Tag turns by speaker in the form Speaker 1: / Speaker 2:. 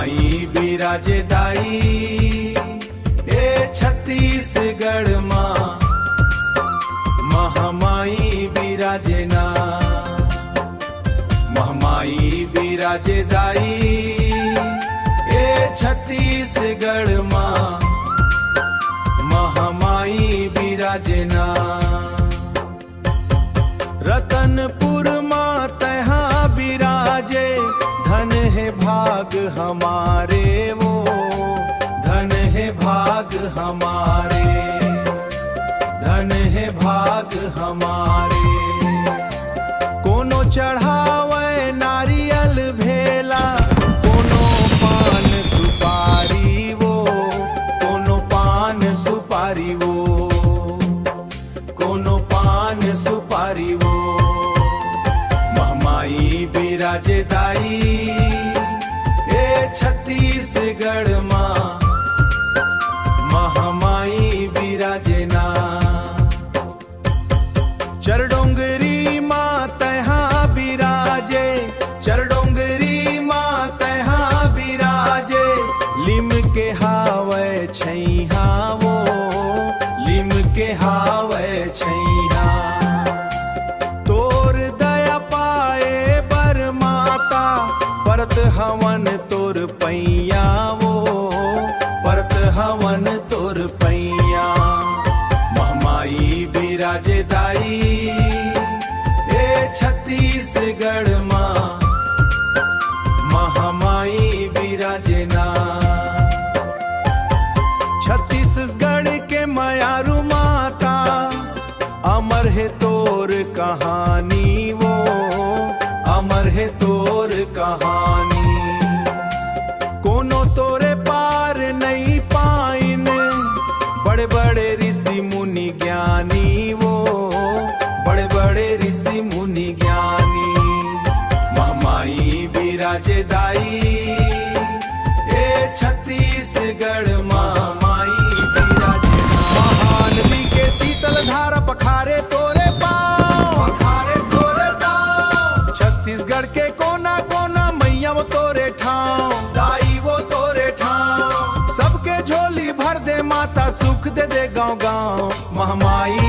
Speaker 1: महामाई बिराजे दाई ए छत्तीसगढ़ माँ महामाई बिराजे ना। महामाई बिराजे दाई ए छत्तीसगढ़ माँ महामाई बिराजे ना। रतनपुर माँ तहाँ बिराजे धन है भाग हमारे वो धन है भाग हमारे धन है भाग हमारे। कोनो चढ़ावे नारियल भेला कोनो पान सुपारी वो कोनो पान सुपारी वो कोनो पान सुपारी वो। महामाई बिराजे दाई ए छत्तीसगढ़ माँ महामाई बिराजे ना। चरडोंगरी माँ तहाँ बिराजे चरडोंगरी माँ तहाँ बिराजे लिम के हावे छैहा वो लिम के हावे छैहा। तोर दया पाए बर माता परत हवन तोर पैया वो परत हवन तोर पैया। महामाई बिराजे दाई ए छत्तीसगढ़ माँ महामाई बिराजे ना। छत्तीसगढ़ के मयारू माता अमर है तोर कहानी वो अमर है तोर कहानी। कोनो तोरे पार नहीं पाइन बड़े बड़े ऋषि मुनि ज्ञानी वो बड़े बड़े ऋषि मुनि ज्ञानी। महामाई बिराजे दाई ए छत्तीसगढ़ महामाई बिराजे ना। महान भी के शीतल धारा पखारे तोरे पाँव पखारे तोरे पाँव। छत्तीसगढ़ के कोना कोना मैया वो तोरे ठाव दाई वो तोरे ठाव। सबके झोली भर दे माता सुख दे दे गाँव गाँव। महामाई